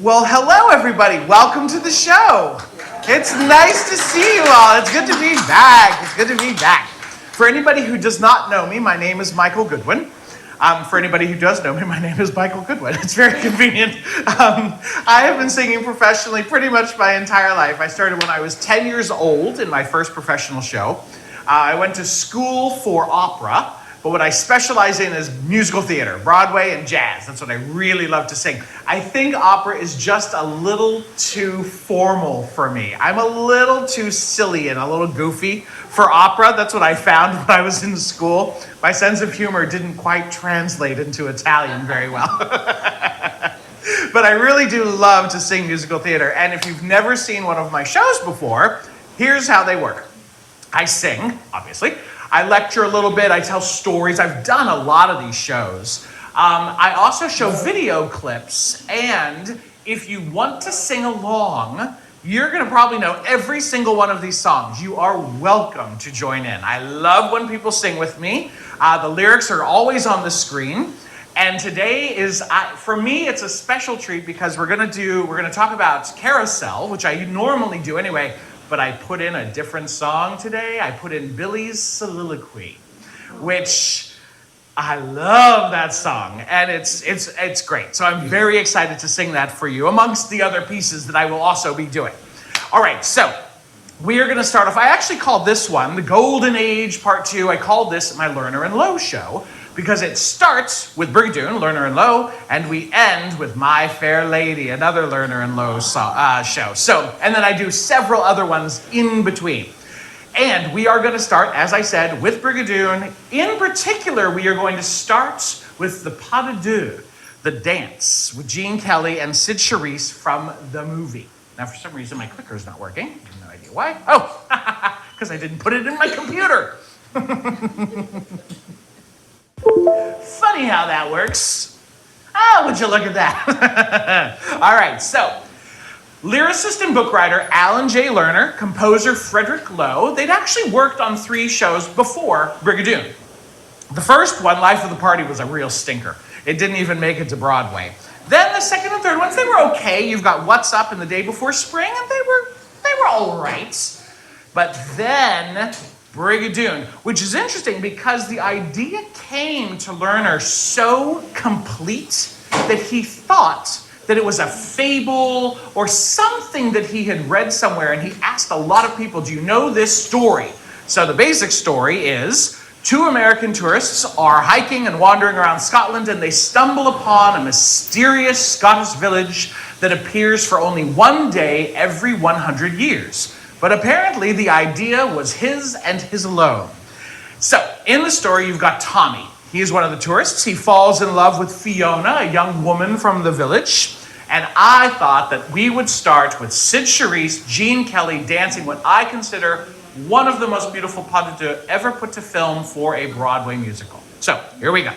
Well, hello everybody. Welcome to the show. It's nice to see you all. It's good to be back. It's good to be back. For anybody who does not know me, my name is Michael Goodwin. For anybody who does know me, my name is Michael Goodwin. It's very convenient. I have been singing professionally pretty much my entire life. I started when I was 10 years old in my first professional show. I went to school for opera, but what I specialize in is musical theater, Broadway and jazz. That's what I really love to sing. I think opera is just a little too formal for me. I'm a little too silly and a little goofy for opera. That's what I found when I was in school. My sense of humor didn't quite translate into Italian very well. But I really do love to sing musical theater. And if you've never seen one of my shows before, here's how they work. I sing, obviously. I lecture a little bit. I tell stories. I've done a lot of these shows. I also show video clips. And if you want to sing along, you're going to probably know every single one of these songs. You are welcome to join in. I love when people sing with me. The lyrics are always on the screen. And today is, for me, it's a special treat because we're going to talk about Carousel, which I normally do anyway. But I put in a different song today. I put in Billy's Soliloquy, which I love that song, and it's great. So I'm very excited to sing that for you, amongst the other pieces that I will also be doing. All right, so we are going to start off. I actually called this one the Golden Age Part 2. I called this my Lerner and Lowe show, because it starts with Brigadoon, Lerner and Lowe, and we end with My Fair Lady, another Lerner and Lowe show. So, and then I do several other ones in between. And we are going to start, as I said, with Brigadoon. In particular, we are going to start with the pas de deux, the dance, with Gene Kelly and Sid Charisse from the movie. Now, for some reason, my clicker is not working. I have no idea why. Oh, because I didn't put it in my computer. Funny how that works. Oh, would you look at that? All right, so lyricist and book writer Alan J. Lerner, composer Frederick Lowe, they'd actually worked on 3 shows before Brigadoon. The first one, Life of the Party, was a real stinker. It didn't even make it to Broadway. Then the second and third ones, they were okay. You've got What's Up and The Day Before Spring, and they were all right. But then Brigadoon, which is interesting because the idea came to Lerner so complete that he thought that it was a fable or something that he had read somewhere, and he asked a lot of people, do you know this story? So the basic story is 2 American tourists are hiking and wandering around Scotland, and they stumble upon a mysterious Scottish village that appears for only one day every 100 years. But apparently the idea was his and his alone. So in the story, you've got Tommy. He is one of the tourists. He falls in love with Fiona, a young woman from the village. And I thought that we would start with Sid Charisse, Gene Kelly dancing what I consider one of the most beautiful pas de deux ever put to film for a Broadway musical. So here we go.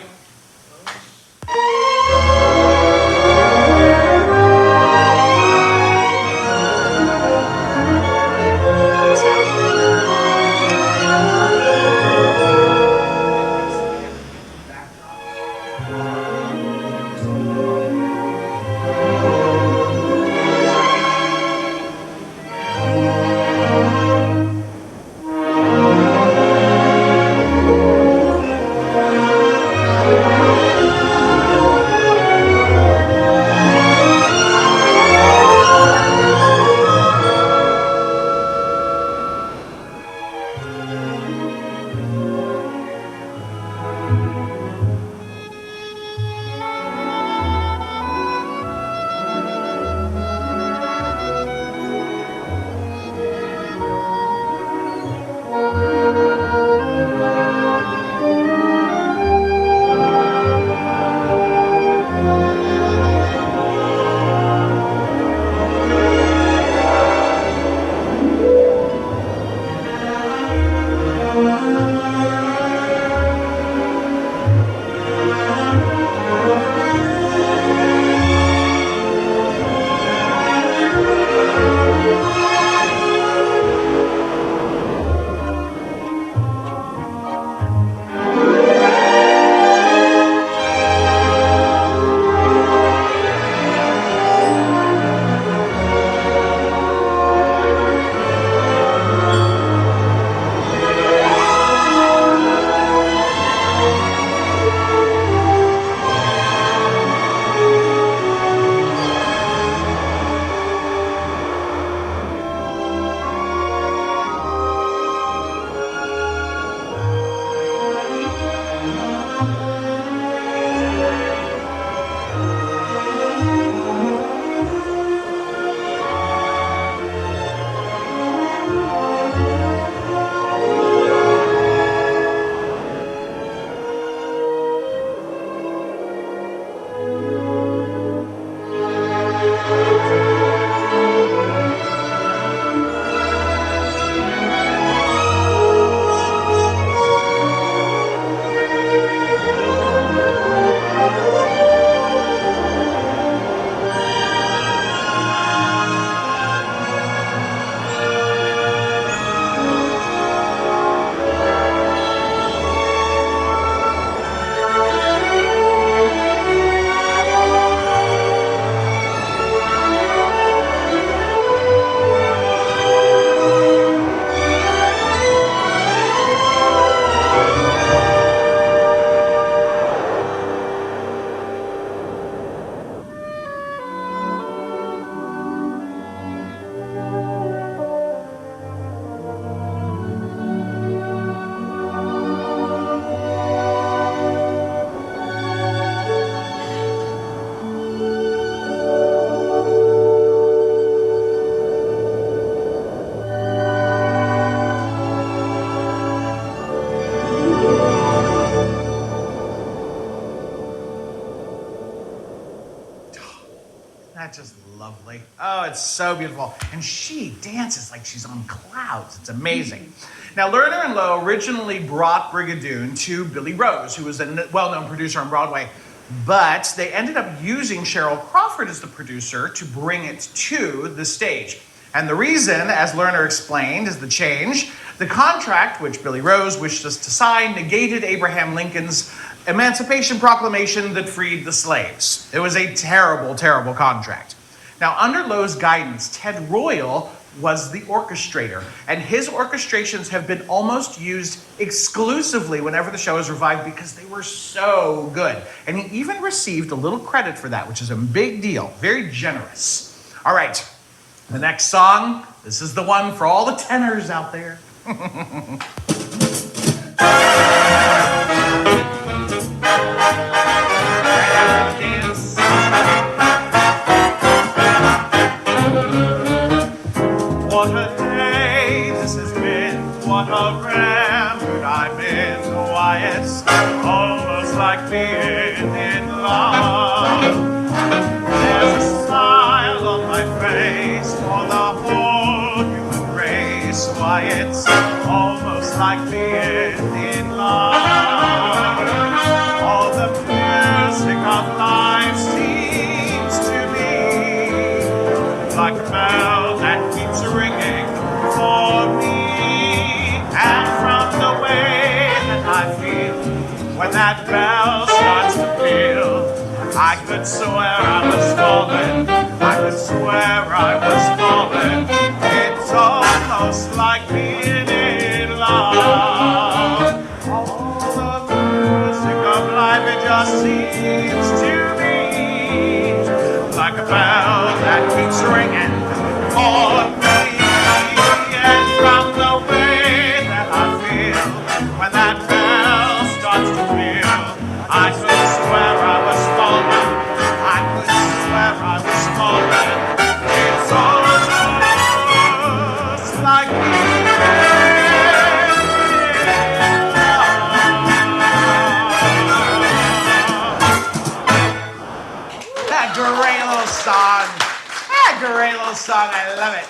That's just lovely. Oh, it's so beautiful. And she dances like she's on clouds. It's amazing. Now, Lerner and Loewe originally brought Brigadoon to Billy Rose, who was a well-known producer on Broadway, but they ended up using Cheryl Crawford as the producer to bring it to the stage. And the reason, as Lerner explained, is the change. The contract, which Billy Rose wished us to sign, negated Abraham Lincoln's Emancipation Proclamation that freed the slaves. It was a terrible, terrible contract. Now, under Lowe's guidance, Ted Royal was the orchestrator, and his orchestrations have been almost used exclusively whenever the show is revived because they were so good. And he even received a little credit for that, which is a big deal, very generous. All right, the next song, this is the one for all the tenors out there. What a day this has been, what a ramble I've been. Why, it's almost like being in love. There's a smile on my face for the whole human race. Why, it's almost like being in love. All the music of life seems to me like a bell that keeps ringing for me. And from the way that I feel when that bell starts to peal, I could swear I was falling. I could swear I was falling. It's almost like being in love. All the music of life, it just seems to me like a bell that keeps ringing for me. And from the way that I feel when that bell starts to peal, I could swear I was falling. I could swear I was falling. It's almost like being in love. That great little song. That great little song. I love it.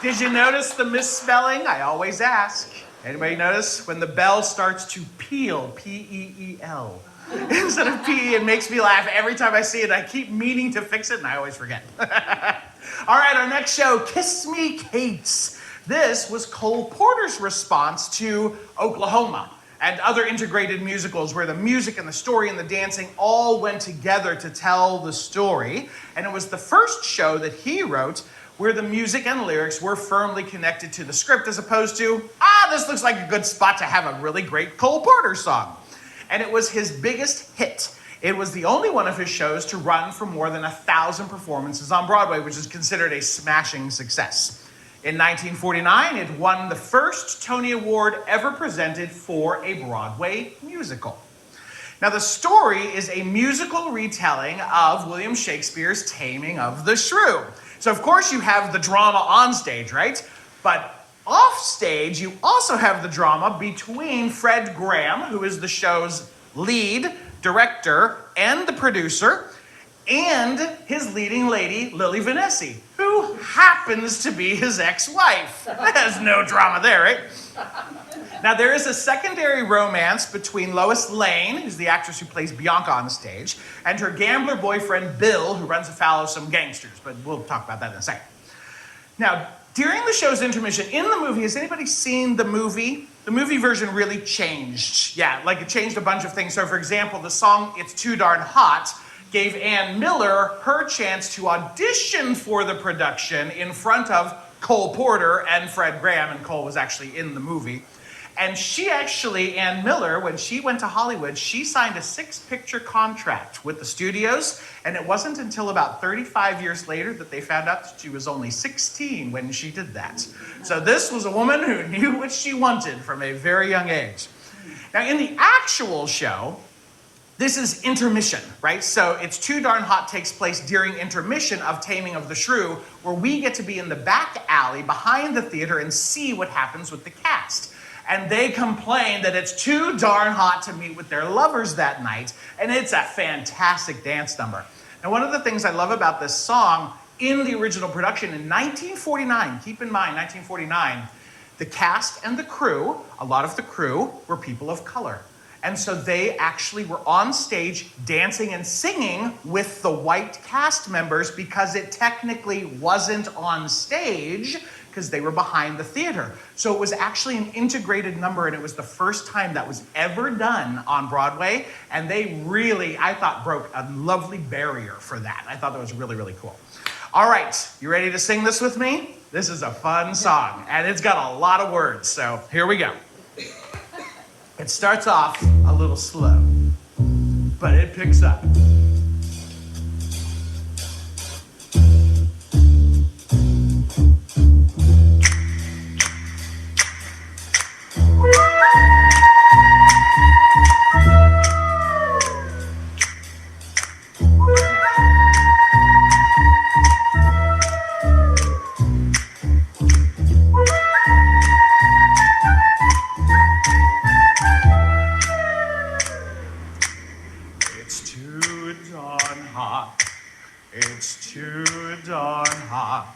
Did you notice the misspelling? I always ask. Anybody notice when the bell starts to peal? P-E-E-L. Instead of P, it makes me laugh every time I see it. I keep meaning to fix it, and I always forget. All right, our next show, Kiss Me, Kate. This was Cole Porter's response to Oklahoma and other integrated musicals where the music and the story and the dancing all went together to tell the story. And it was the first show that he wrote where the music and lyrics were firmly connected to the script as opposed to, this looks like a good spot to have a really great Cole Porter song. And it was his biggest hit. It was the only one of his shows to run for more than 1,000 performances on Broadway, which is considered a smashing success. In 1949, it won the first Tony Award ever presented for a Broadway musical. Now, the story is a musical retelling of William Shakespeare's Taming of the Shrew. So, of course, you have the drama on stage, right? But off stage, you also have the drama between Fred Graham, who is the show's lead, director, and the producer, and his leading lady, Lily Vanessy, who happens to be his ex-wife. There's no drama there, right? Now, there is a secondary romance between Lois Lane, who's the actress who plays Bianca on stage, and her gambler boyfriend, Bill, who runs afoul of some gangsters, but we'll talk about that in a second. Now, during the show's intermission, in the movie, has anybody seen the movie? The movie version really changed. Yeah, like it changed a bunch of things. So, for example, the song It's Too Darn Hot gave Ann Miller her chance to audition for the production in front of Cole Porter and Fred Graham, and Cole was actually in the movie. And she actually, Ann Miller, when she went to Hollywood, she signed a 6-picture contract with the studios, and it wasn't until about 35 years later that they found out that she was only 16 when she did that. So this was a woman who knew what she wanted from a very young age. Now, in the actual show, this is intermission, right? So It's Too Darn Hot takes place during intermission of Taming of the Shrew, where we get to be in the back alley behind the theater and see what happens with the cast. And they complain that it's too darn hot to meet with their lovers that night, and it's a fantastic dance number. And one of the things I love about this song in the original production in 1949, keep in mind 1949, the cast and the crew, a lot of the crew were people of color. And so they actually were on stage dancing and singing with the white cast members because it technically wasn't on stage because they were behind the theater. So it was actually an integrated number, and it was the first time that was ever done on Broadway. And they really, I thought, broke a lovely barrier for that. I thought that was really, really cool. All right, you ready to sing this with me? This is a fun song, and it's got a lot of words, so here we go. It starts off a little slow, but it picks up. It's too darn hot.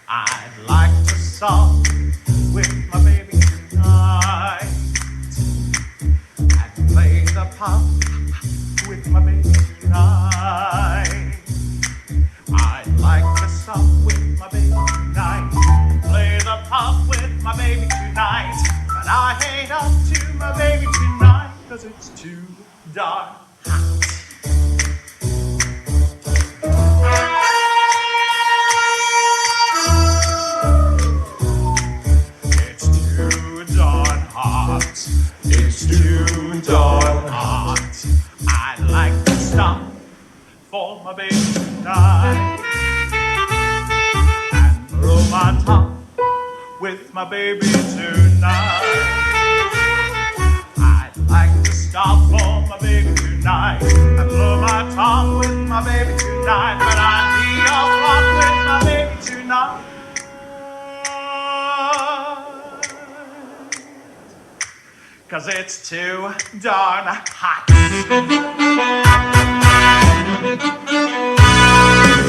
I'd like to sup with my baby tonight. I'd play the pop with my baby tonight. I'd like to sup with my baby tonight. Play the pop with my baby tonight. But I ain't up to my baby tonight, 'cause it's too darn hot. It's too darn hot. I'd like to stop for my baby tonight and blow my top with my baby tonight. I'd like to stop for my baby tonight and blow my top with my baby tonight, but I'd be off rock with my baby tonight. 'Cause it's too darn hot. It's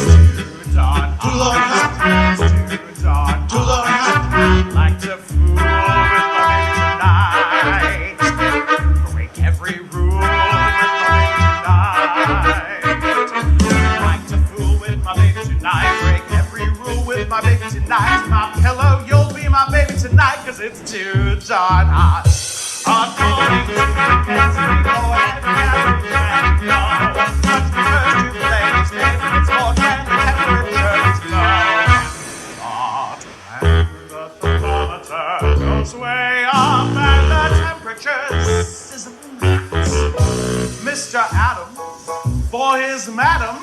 too darn hot. It's too darn hot. I'd like to fool with my baby tonight. Break every rule with my baby tonight. I'd like to fool with my baby tonight. Break every rule with my baby tonight. My pillow, you'll be my baby tonight, 'cause it's too darn hot. According to the kids, we go ahead and go. Touch the first two plays, it's more than the temperature is low. Hot and the thermometer goes way up and the temperature sizzling hot. Mr. Adams, for his madam,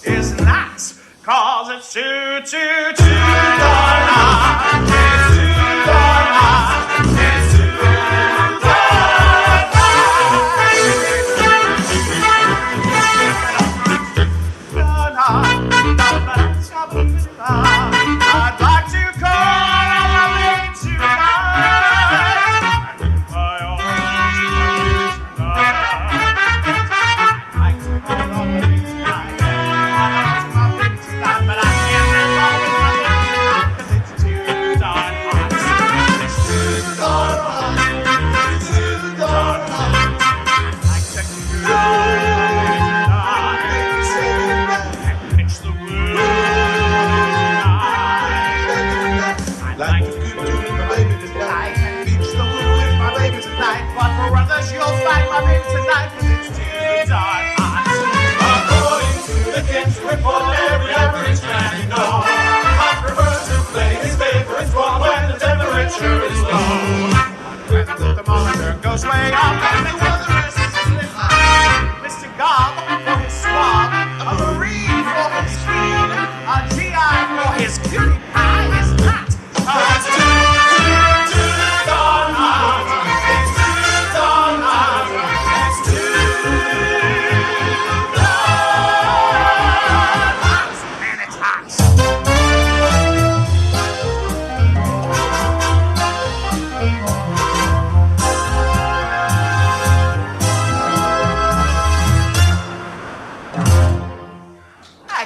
is not, 'cause it's too darn hot. It's too darn hot. It's too I'd like to call on my baby tonight. And my arms tonight. I'd like to call on my baby tonight. And my baby tonight, but I can't call on my baby tonight, 'cause it's too darn hot. It's too darn hot. It's too darn hot. I'd like to call on my baby tonight and pitch the wood. I'd like to do with my baby tonight and beach the woo with my baby tonight. But for others, you'll find my baby tonight, 'cause it's too darn hot. According to the kids' report, every average man you know, I prefer to play his favorite role when the temperature is low. When the thermometer goes way up and the weather is sizzling hot. Mr. Gob for his swab, a Marine for his queen, a GI for his cutie pie is hot. It's too darn hot. It's too darn hot. It's too darn hot. And it's hot.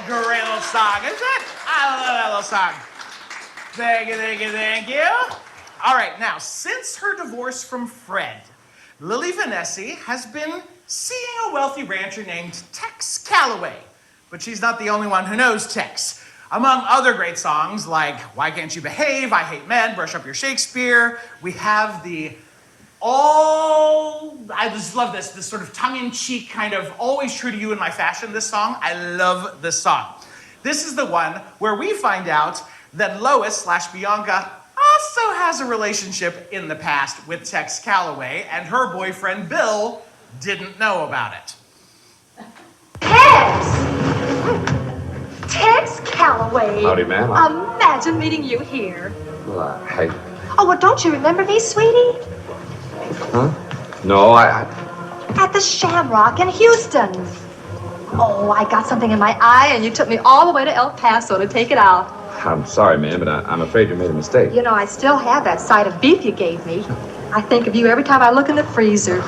a great little song, isn't it? I love that little song. Thank you, thank you, thank you. All right, now, since her divorce from Fred, Lily Vanessa has been seeing a wealthy rancher named Tex Calloway. But she's not the only one who knows Tex. Among other great songs like Why Can't You Behave, I Hate Men, Brush Up Your Shakespeare, we have I just love this sort of tongue-in-cheek kind of always true to you in my fashion, this song. I love this song. This is the one where we find out that Lois/Bianca also has a relationship in the past with Tex Calloway, and her boyfriend Bill didn't know about it. Tex! Tex Calloway. Howdy, ma'am. Imagine meeting you here. Well, hey. Oh, well, don't you remember me, sweetie? Huh? No, I... At the Shamrock in Houston. Oh, I got something in my eye, and you took me all the way to El Paso to take it out. I'm sorry, ma'am, but I'm afraid you made a mistake. You know, I still have that side of beef you gave me. I think of you every time I look in the freezer.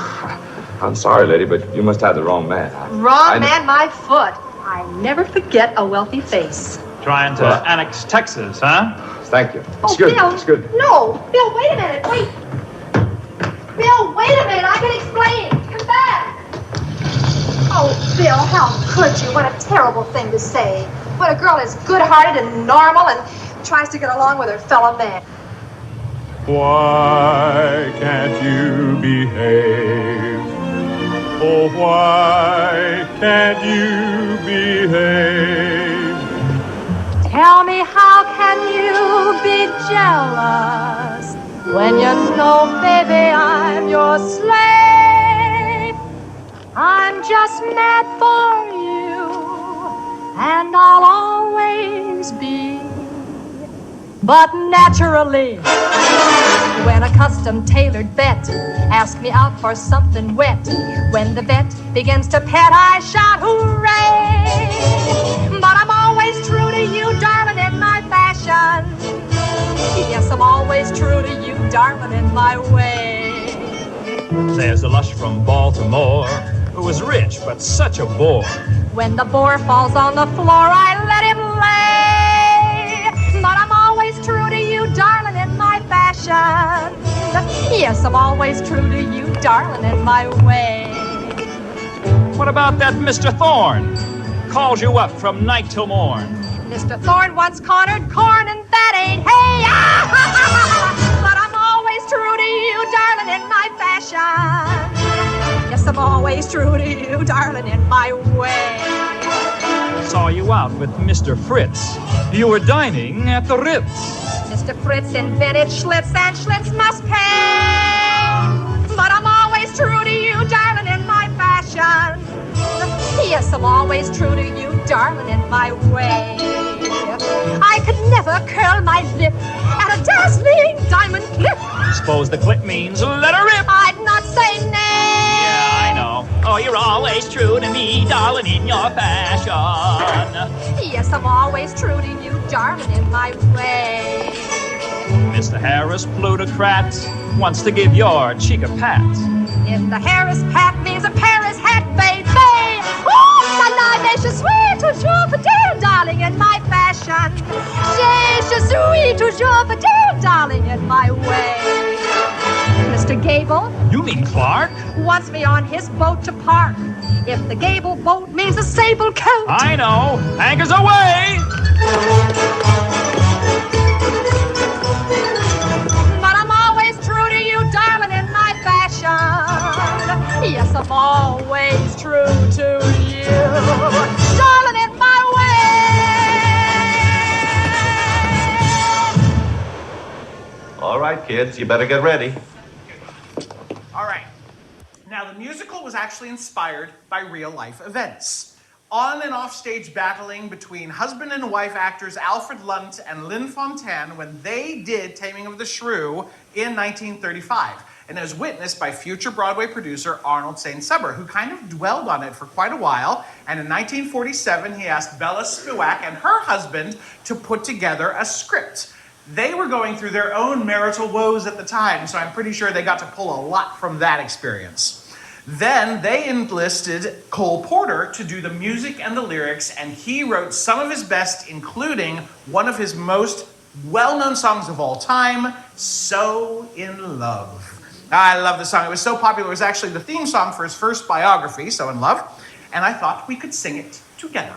I'm sorry, lady, but you must have the wrong man. Wrong man, my foot. I never forget a wealthy face. Trying to annex Texas, huh? Thank you. It's Oh, good. Bill. It's good. No, Bill, wait a minute. Wait. Bill, wait a minute. I can explain. Come back. Oh, Bill, how could you? What a terrible thing to say. When a girl is good-hearted and normal and tries to get along with her fellow man. Why can't you behave? Oh, why can't you behave? Tell me, how can you be jealous when you know, baby, I'm your slave? I'm just mad for you, and I'll always be. But naturally, when a custom-tailored vet asks me out for something wet, when the vet begins to pet, I shout hooray! But I'm always true to you, darling, in my fashion. Yes, I'm always true to you, darling, in my way. There's a lush from Baltimore who was rich but such a bore. When the boar falls on the floor, I let him lay. But I'm always true to you, darling, in my fashion. Yes, I'm always true to you, darling, in my way. What about that Mr. Thorne? Calls you up from night till morn. Mr. Thorne once cornered corn, and that ain't hay. But I'm always true to you, darling, in my fashion. Yes, I'm always true to you, darling, in my way. Saw you out with Mr. Fritz. You were dining at the Ritz. Mr. Fritz invented Schlitz, and Schlitz must pay. But I'm always true to you, darling, in my fashion. Yes, I'm always true to you, darling, in my way. I could never curl my lip at a dazzling diamond clip. Suppose the clip means let her rip. I'd not say nay. Yeah, I know. Oh, you're always true to me, darling, in your fashion. Yes, I'm always true to you, darling, in my way. Mr. Harris, plutocrat, wants to give your cheek a pat. If the Harris pat means a Paris hat, baby. Oh, je suis toujours fidèle, darling, in my fashion. Je suis toujours fidèle, darling, in my way. Mr. Gable You mean Clark? wants me on his boat to park. If the Gable boat means a sable coat. I know. Anchors away! But I'm always true to you, darling, in my fashion. Yes, I'm always true to you, darling, in my way. All right, kids, you better get ready. All right. Now, the musical was actually inspired by real-life events. On and off-stage battling between husband and wife actors Alfred Lunt and Lynn Fontanne when they did Taming of the Shrew in 1935. And it was witnessed by future Broadway producer Arnold St. Suber, who kind of dwelled on it for quite a while. And in 1947, he asked Bella Spivak and her husband to put together a script. They were going through their own marital woes at the time, so I'm pretty sure they got to pull a lot from that experience. Then they enlisted Cole Porter to do the music and the lyrics, and he wrote some of his best, including one of his most well-known songs of all time, So in Love. I love the song. It was so popular. It was actually the theme song for his first biography, So in Love, and I thought we could sing it together.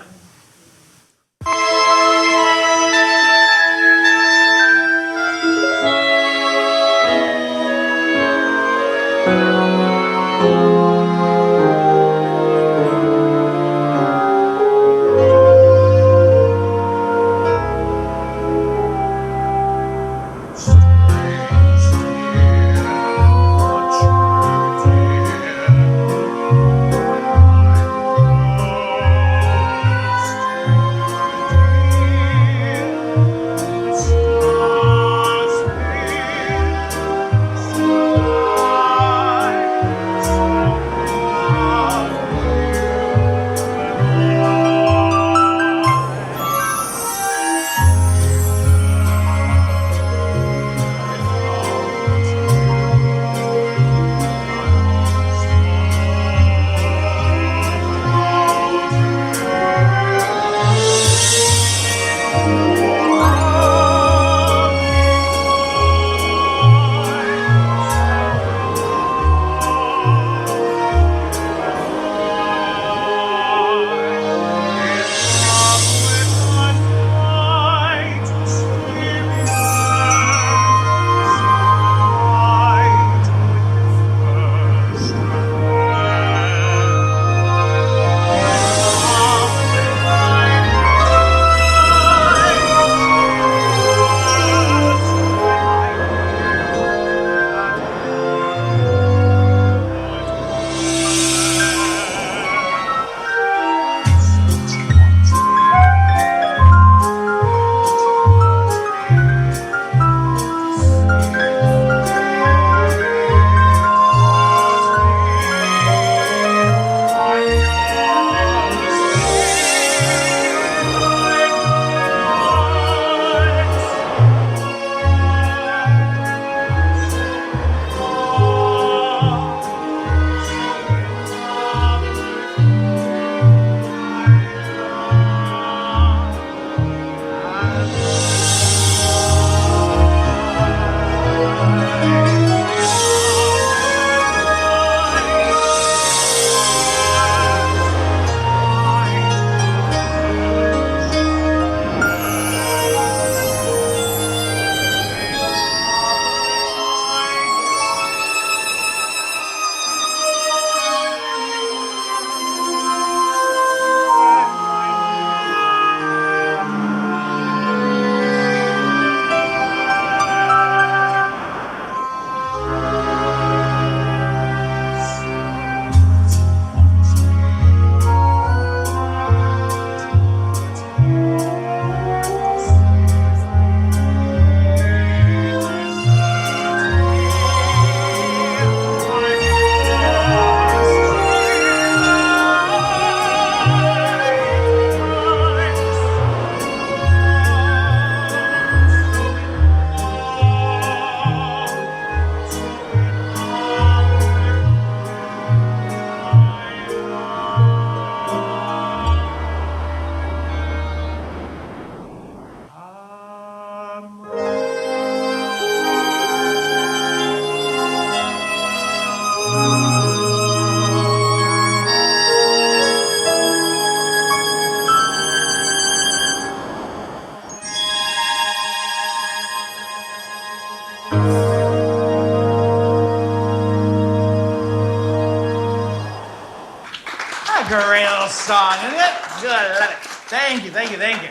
Great little song, isn't it? Good, I love it. Thank you, thank you, thank you.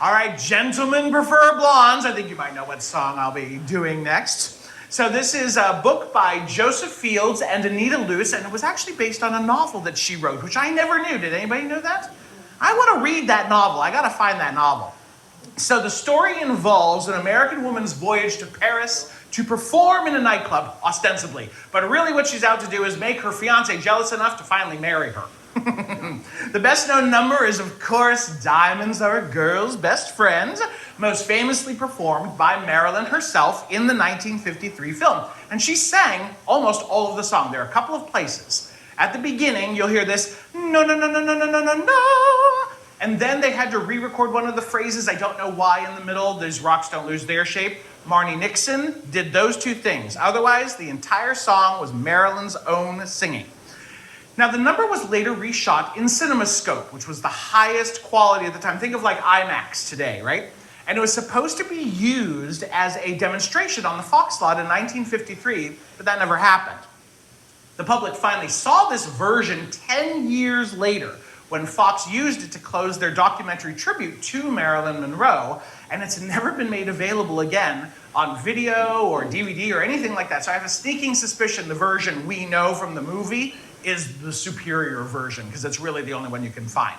All right, gentlemen prefer blondes. I think you might know what song I'll be doing next. So this is a book by Joseph Fields and Anita Lewis, and it was actually based on a novel that she wrote, which I never knew. Did anybody know that? I want to read that novel. I got to find that novel. So the story involves an American woman's voyage to Paris to perform in a nightclub, ostensibly. But really what she's out to do is make her fiancé jealous enough to finally marry her. The best known number is, of course, Diamonds Are a Girl's Best Friend, most famously performed by Marilyn herself in the 1953 film. And she sang almost all of the song. There are a couple of places. At the beginning, you'll hear this, no, no, no, no, no, no, no, no, no. And then they had to re-record one of the phrases. I don't know why in the middle. These rocks don't lose their shape. Marnie Nixon did those two things. Otherwise, the entire song was Marilyn's own singing. Now, the number was later reshot in CinemaScope, which was the highest quality at the time. Think of like IMAX today, right? And it was supposed to be used as a demonstration on the Fox lot in 1953, but that never happened. The public finally saw this version 10 years later when Fox used it to close their documentary tribute to Marilyn Monroe, and it's never been made available again on video or DVD or anything like that. So I have a sneaking suspicion the version we know from the movie is the superior version, because it's really the only one you can find.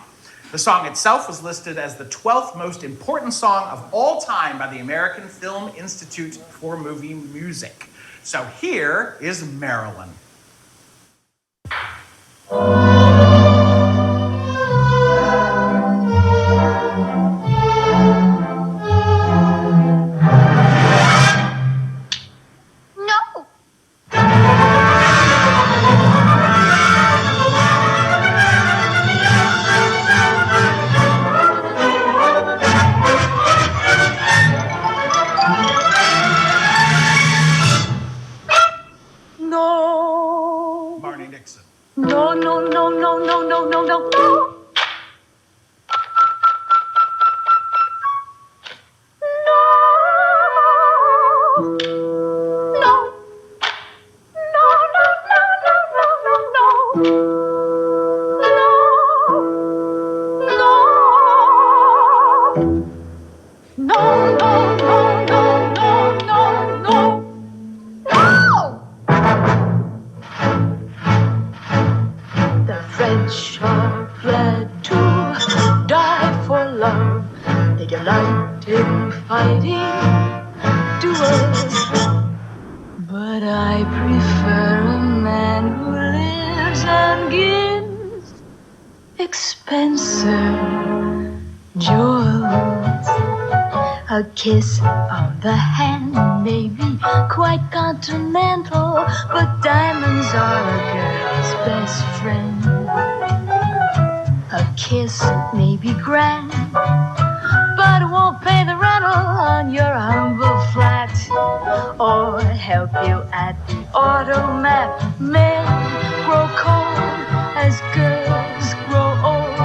The song itself was listed as the 12th most important song of all time by the American Film Institute for Movie Music. So here is Marilyn. No, no, no, no, no, no, no, no, no. But I prefer a man who lives and gives expensive jewels. A kiss on the hand may be quite continental, but diamonds are a girl's best friend. A kiss may be grand, but it won't pay the rental on your humble flat or help you at the automat. Men grow cold as girls grow old,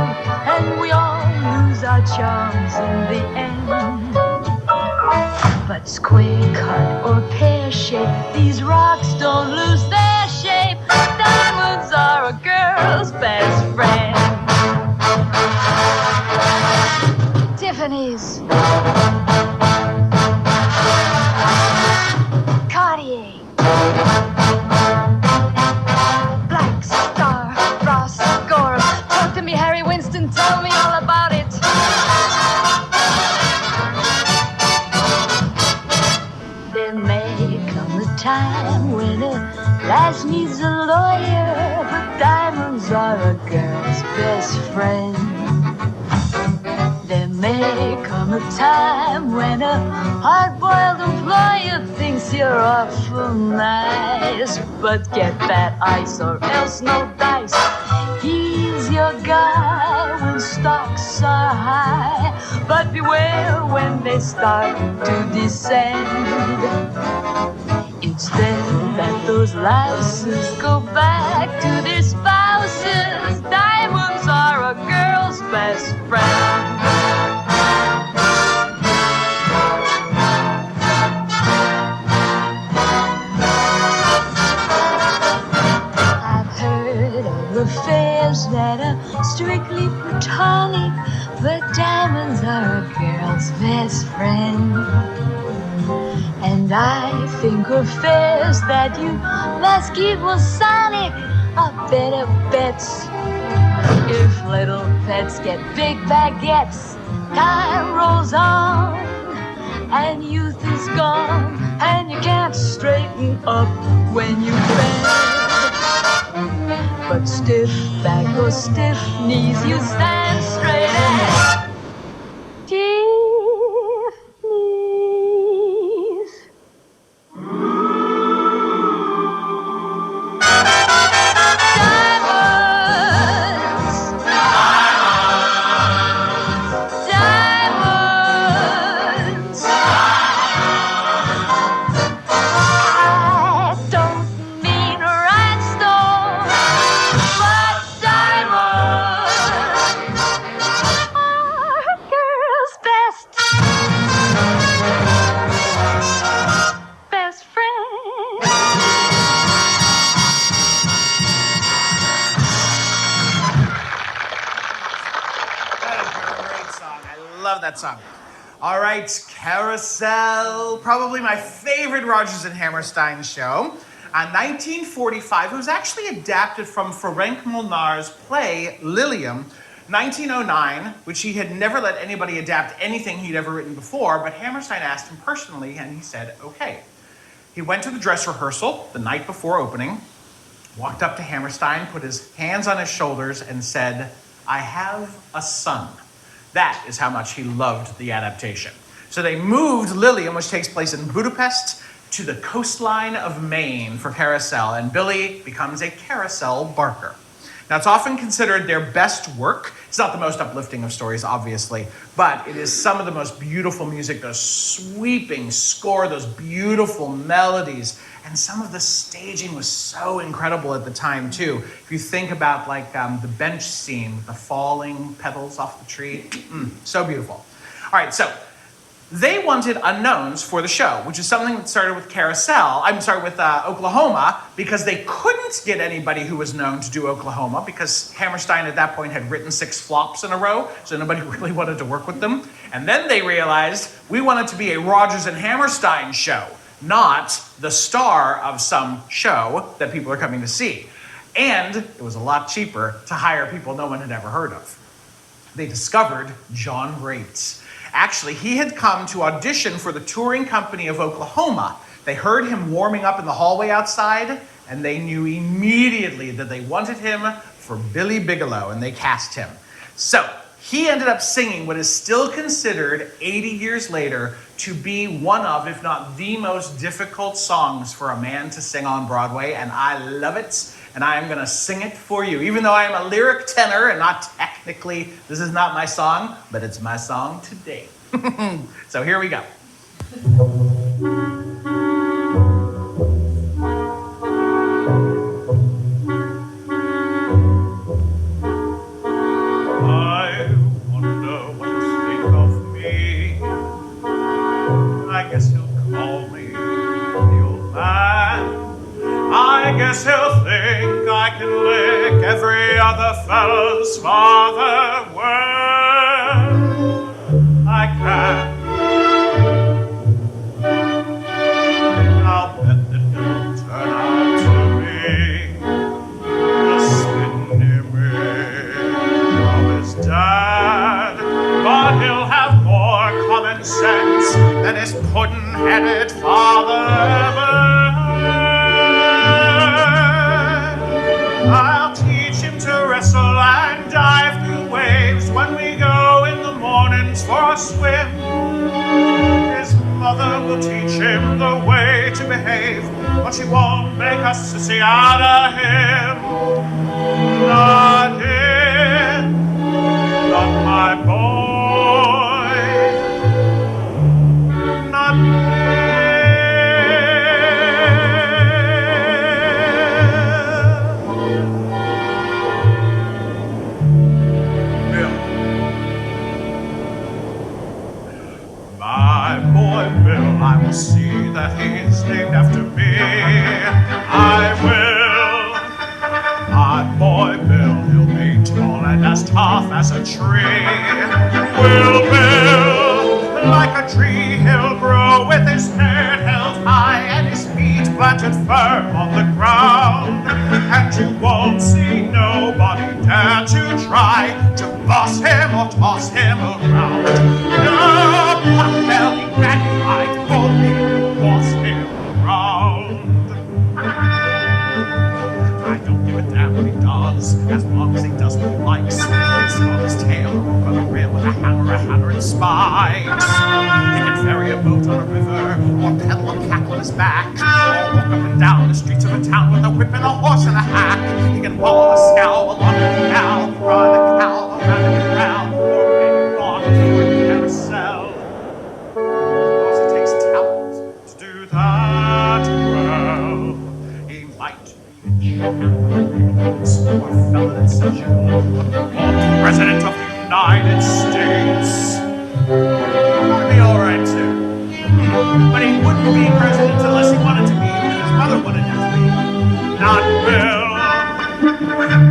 and we all lose our charms in the end. But square cut or pear shape, these rocks don't lose their shape. Diamonds are a girl's best friend. Tiffany's, Cartier, Black Star, Ross, Gore. Talk to me, Harry Winston, tell me all about it. There may come a time when a lass needs a lawyer, but diamonds are a girl's best friend. There may come a time when a hard-boiled employer thinks you're awful nice, but get that ice or else no dice. He's your guy when stocks are high, but beware when they start to descend. It's then that those lasses go back to their spouses. Diamonds are a girl's best friend. Affairs that are strictly platonic, but diamonds are a girl's best friend. And I think affairs that you must keep Masonic are better bets. If little pets get big baguettes, time rolls on and youth is gone, and you can't straighten up when you bend. But stiff back or stiff knees, you stand straight as stiff knees. Diamonds love that song. All right, Carousel, probably my favorite Rodgers and Hammerstein show. 1945, it was actually adapted from Ferenc Molnar's play Lilium, 1909, which he had never let anybody adapt anything he'd ever written before, but Hammerstein asked him personally, and he said, okay. He went to the dress rehearsal the night before opening, walked up to Hammerstein, put his hands on his shoulders, and said, I have a son. That is how much he loved the adaptation. So they moved Lilium, which takes place in Budapest, to the coastline of Maine for Carousel, and Billy becomes a carousel barker. Now, it's often considered their best work. It's not the most uplifting of stories, obviously, but it is some of the most beautiful music, the sweeping score, those beautiful melodies, and some of the staging was so incredible at the time, too. If you think about, like, the bench scene with the falling petals off the tree, so beautiful. All right, so they wanted unknowns for the show, which is something that started with Oklahoma, because they couldn't get anybody who was known to do Oklahoma, because Hammerstein at that point had written 6 flops in a row, so nobody really wanted to work with them. And then they realized we wanted to be a Rodgers and Hammerstein show, not the star of some show that people are coming to see. And it was a lot cheaper to hire people no one had ever heard of. They discovered John Rates. Actually, he had come to audition for the touring company of Oklahoma. They heard him warming up in the hallway outside, and they knew immediately that they wanted him for Billy Bigelow, and they cast him. So he ended up singing what is still considered, 80 years later, to be one of, if not the most difficult songs for a man to sing on Broadway, and I love it. And I am going to sing it for you, even though I am a lyric tenor and not technically, this is not my song, but it's my song today. So here we go. I wonder what he'll think of me. I guess he'll call me the old man. I guess he'll think I can lick every other fellow's father well. I can. I'll bet that he'll turn out to be the spinny from his dad. But he'll have more common sense than his puddin'-headed father ever. I'll teach him to wrestle and dive through waves when we go in the mornings for a swim. His mother will teach him the way to behave, but she won't make a sissy out of him. Not him, not my boy, not him. I will see that he's named after me. I will. My boy Bill, he'll be tall and as tough as a tree. Will Bill, like a tree, he'll grow with his head held high and his feet planted firm on the ground. And you won't see nobody dare to try to boss him or toss him around. No, pot-belly, rat-eyed, only boss him around. I don't give a damn what he does, as long as he does what he likes. He's on his tail, or on a rail with a hammer and spikes. He can ferry a boat on a river, or pedal a pack on his back, or walk up and down the streets of a town with a whip and a horse and a hack. He can follow a scow along the canal, run a cow around the corral, or make on a carousel. Of course, it takes talent to do that well. He might be a or felon in session, or president of the United States. Would be all right too. But he wouldn't be president unless he wanted to be, because his mother wanted him to be. Not Bill.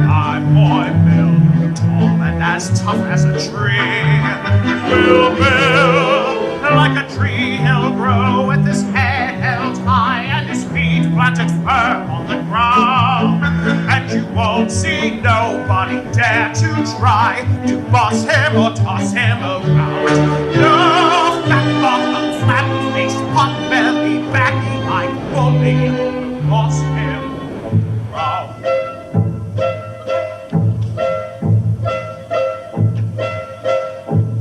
My boy Bill, tall and as tough as a tree. will build. Like a tree he'll grow with his head held high and his feet planted firm on the ground. And you won't see nobody dare to try to boss him or toss him around. No fat-bottomed, flat-faced, pot-bellied, baggy-eyed bully will boss him around.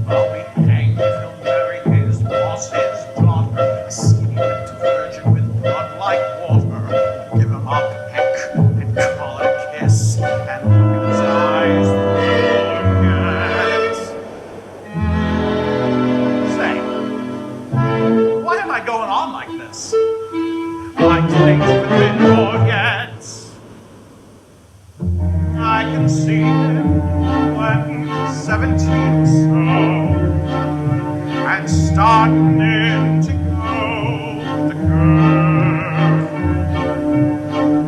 Well, we hang if he'll marry his boss's daughter, a skinny-lipped virgin with blood like water. Give him a peck and call it a kiss, and look in his eyes forget. Say, why am I going on like this? My days within your yet. I can see him when he's 17 or so, and starting to go with the girl.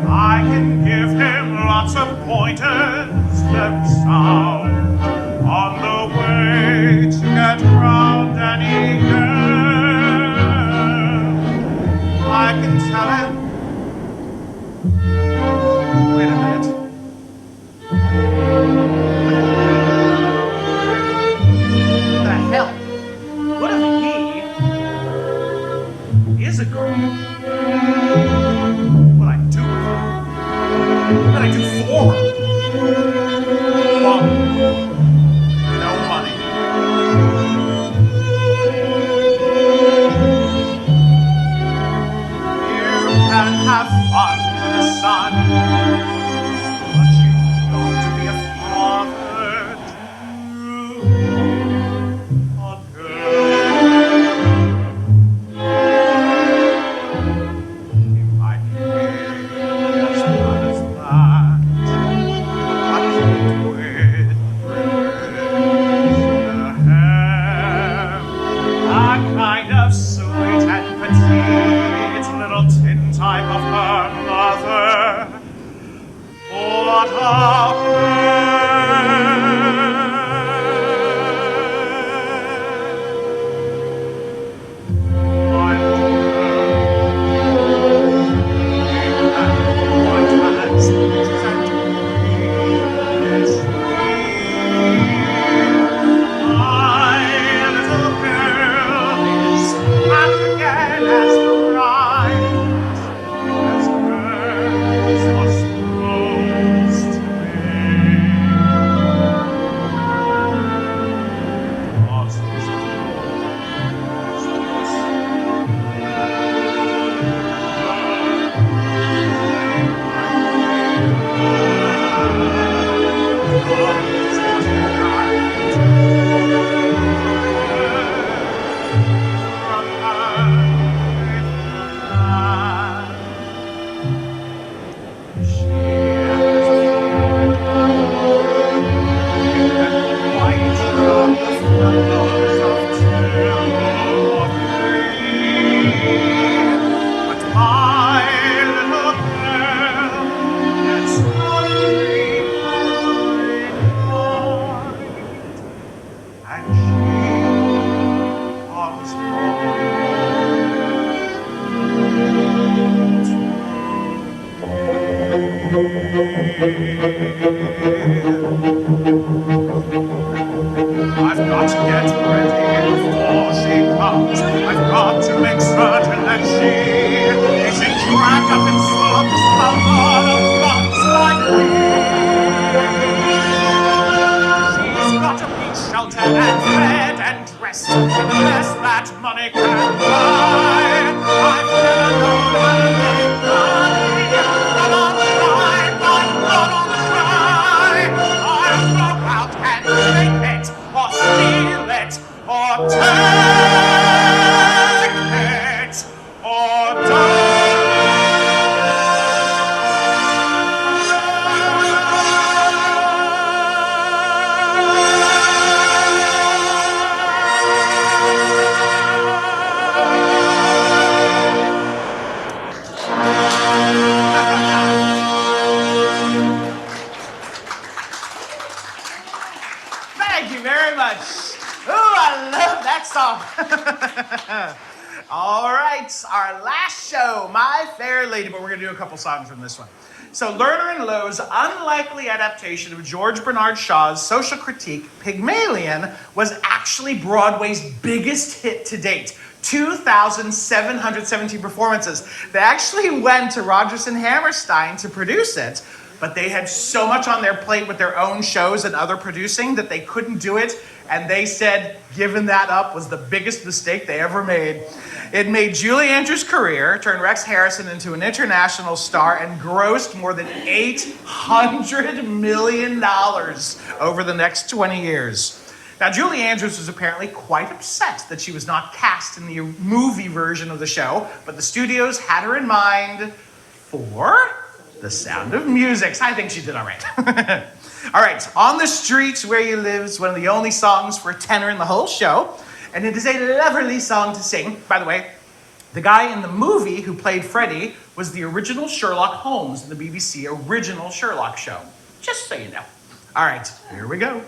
I can give him lots of pointers, very sound, on the way to get round any girl. I can tell him. Wait a minute. The hell? What if he is a girl? What I do with her? What I do for her? Well, no money. You can have fun with the sun, but you've got to be a father too. A girl. You might be as bad as that. A kid with braids in her hair. A kind of sweet and petite little tin type of her mother. What a I've got to get ready before she comes. I've got to make certain that she isn't dragged up in slumps a lot of bums like me. She's got to be sheltered and fed and dressed in the best that money can buy. I've never known how to make money, but I'll try, but not I'll try. I'll go out and take it, or steal it, or take it, or Thank you very much. Ooh, I I love that song. All right, our last show, My Fair Lady, but we're going to do a couple songs from this one. So Lerner and Loewe's unlikely adaptation of George Bernard Shaw's social critique, Pygmalion, was actually Broadway's biggest hit to date. 2,717 performances. They actually went to Rodgers and Hammerstein to produce it, but they had so much on their plate with their own shows and other producing that they couldn't do it, and they said giving that up was the biggest mistake they ever made. It made Julie Andrews' career, turned Rex Harrison into an international star, and grossed more than $800 million over the next 20 years. Now, Julie Andrews was apparently quite upset that she was not cast in the movie version of the show, but the studios had her in mind for The Sound of Music. So I think she did all right. All right, On the Streets Where You Live is one of the only songs for a tenor in the whole show, and it is a lovely song to sing. By the way, the guy in the movie who played Freddie was the original Sherlock Holmes in the BBC original Sherlock show. Just so you know. All right, here we go.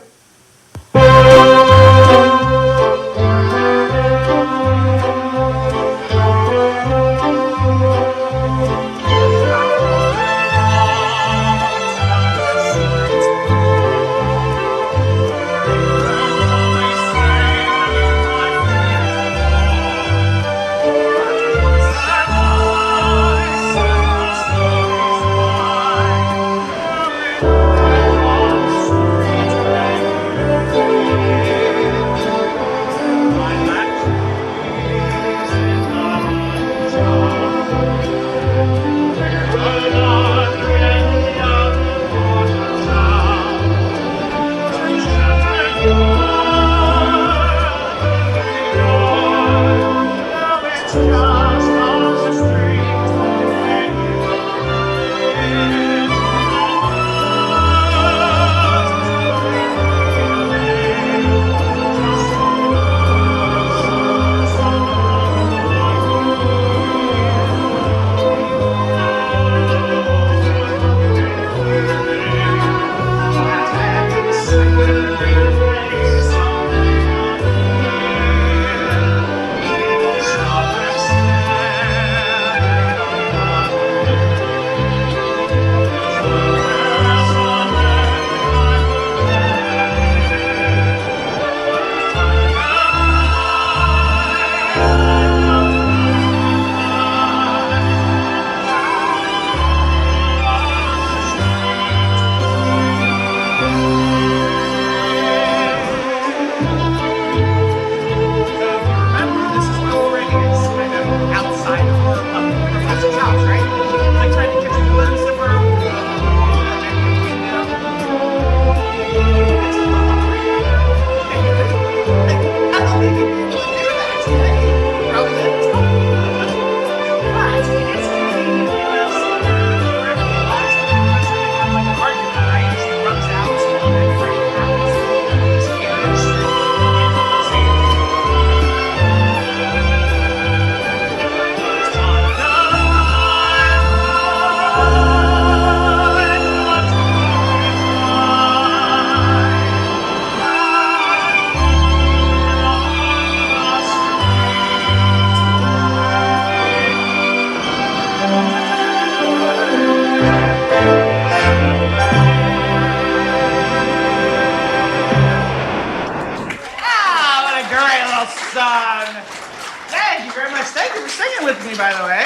By the way.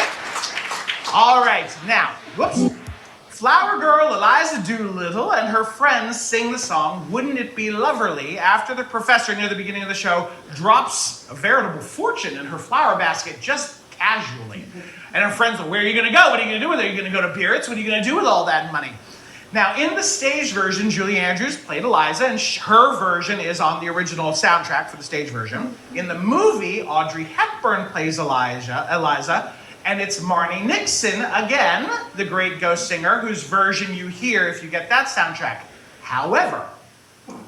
All right, now, whoops. Flower girl Eliza Doolittle and her friends sing the song Wouldn't It Be Loverly after the professor near the beginning of the show drops a veritable fortune in her flower basket just casually. And her friends are, where are you going to go? What are you going to do with it? Are you going to go to Biarritz? What are you going to do with all that money? Now, in the stage version, Julie Andrews played Eliza, and her version is on the original soundtrack for the stage version. In the movie, Audrey Hepburn plays Eliza, and it's Marnie Nixon, again, the great ghost singer, whose version you hear if you get that soundtrack. However,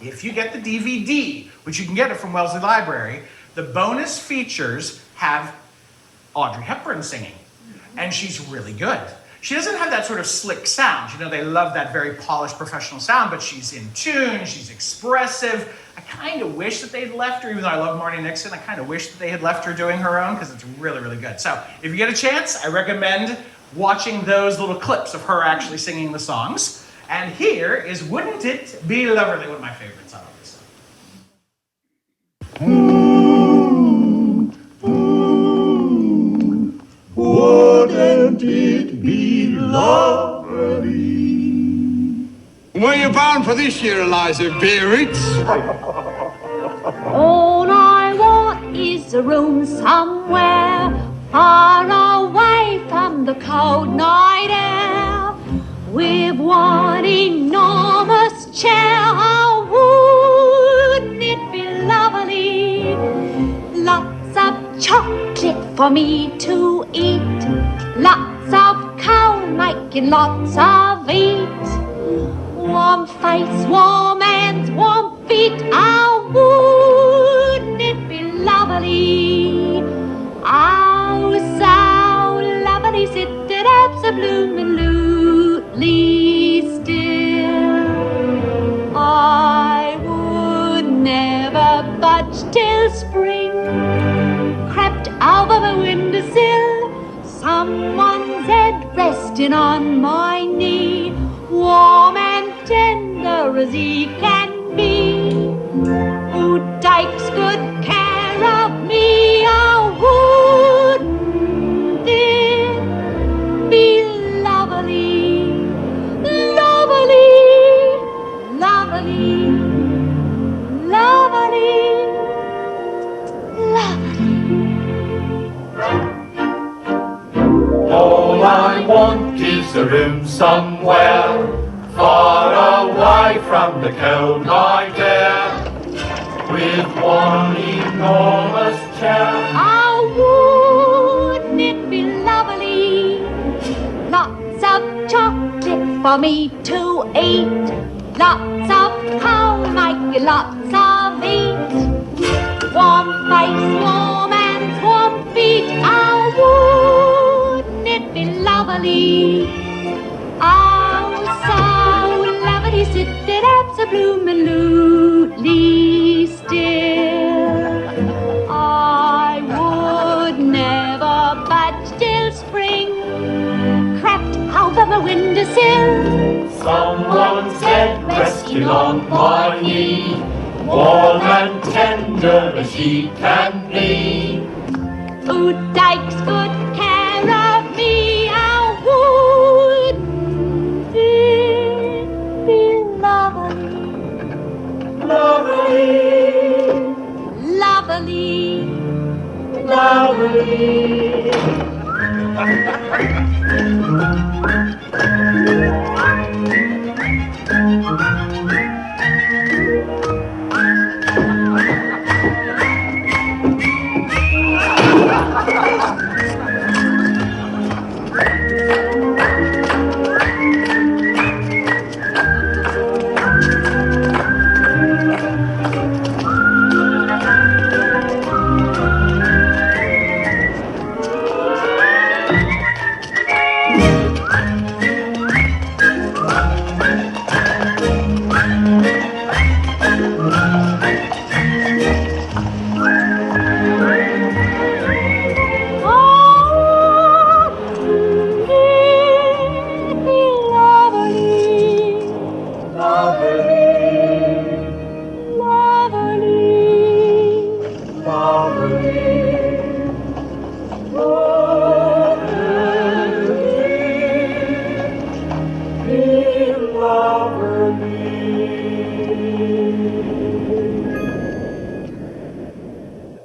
if you get the DVD, which you can get it from Wellesley Library, the bonus features have Audrey Hepburn singing, and she's really good. She doesn't have that sort of slick sound. You know, they love that very polished professional sound, but she's in tune, she's expressive. I kind of wish that they'd left her, even though I love Marnie Nixon, I kind of wish that they had left her doing her own, because it's really, really good. So if you get a chance, I recommend watching those little clips of her actually singing the songs. And here is Wouldn't It Be Lovely, one of my favorites. I love this song. Wouldn't it be lovely? Were you bound for this year, Eliza Biarritz? All I want is a room somewhere far away from the cold night air, with one enormous chair. Oh, wouldn't it be lovely? Lots of chocolate for me to eat, lots of coal making lots of heat, warm face, warm hands, warm feet. Oh, wouldn't it be lovely? Oh, so lovely, sitting absolutely still. I would never budge till spring crept over the windowsill, someone's head resting on my knee, warm and tender as he can be, who takes good care of me. Oh, wouldn't it be lovely, lovely, lovely, lovely, lovely. All I want is a room somewhere far away from the cold night air, with one enormous chair. Oh, wouldn't it be lovely? Lots of chocolate for me to eat, lots of coal making lots of heat, warm face, warm hands, warm feet. Oh, wouldn't it be lovely? Oh, so lovely, sitting absolutely still. I would never budge till spring crept over the windowsill, Someone's head resting on my knee, warm and tender as she can be, who takes good care of me. Oh, wouldn't it be lovely, lovely, lovely,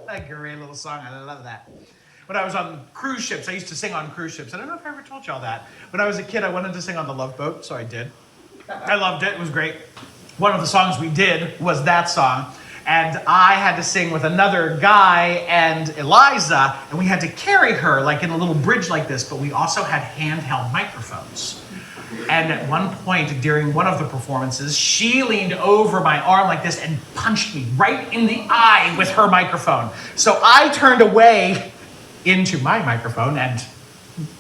A great little song. I love that. When I was on cruise ships, I used to sing on cruise ships. I don't know if I ever told y'all that. When I was a kid, I wanted to sing on the Love Boat, so I did. I loved it. It was great. One of the songs we did was that song. And I had to sing with another guy and Eliza, and we had to carry her like in a little bridge like this, but we also had handheld microphones. And at one point during one of the performances, she leaned over my arm like this and punched me right in the eye with her microphone. So I turned away into my microphone and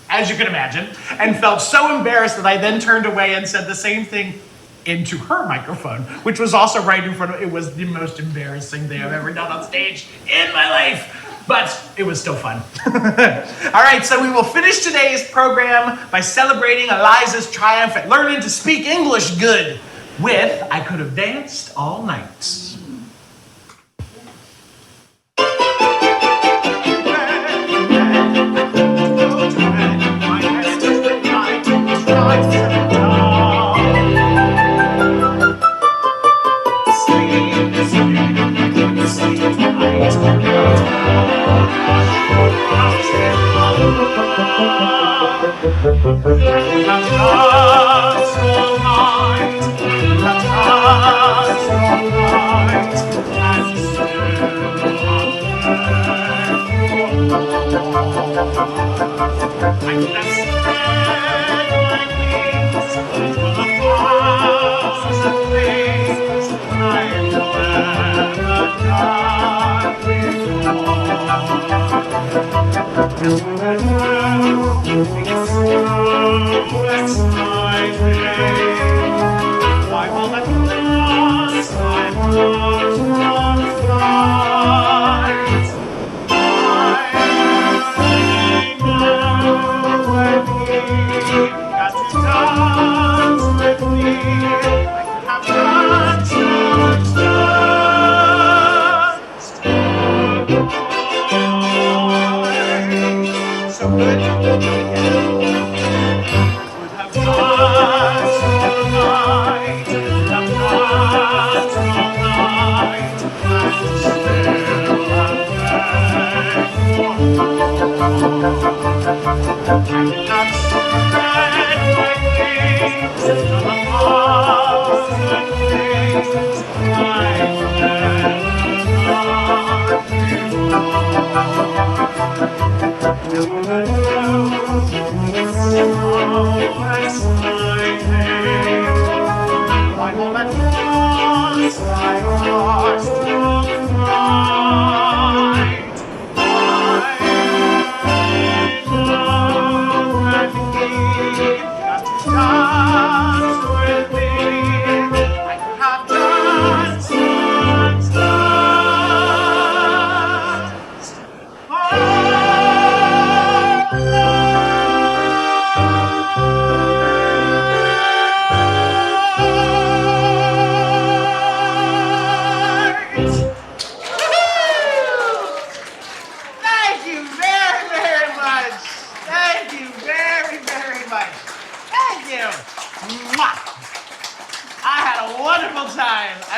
as you can imagine, and felt so embarrassed that I then turned away and said the same thing into her microphone, which was also right in front of it. Was the most embarrassing thing I've ever done on stage in my life. But it was still fun. All right, so we will finish today's program by celebrating Eliza's triumph at learning to speak English good with I Could Have Danced All Night.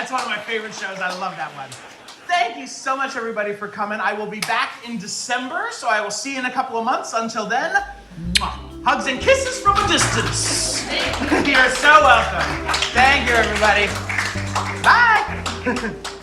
That's one of my favorite shows. I love that one. Thank you so much, everybody, for coming. I will be back in December, so I will see you in a couple of months. Until then, hugs and kisses from a distance. You're so welcome. Thank you, everybody. Bye.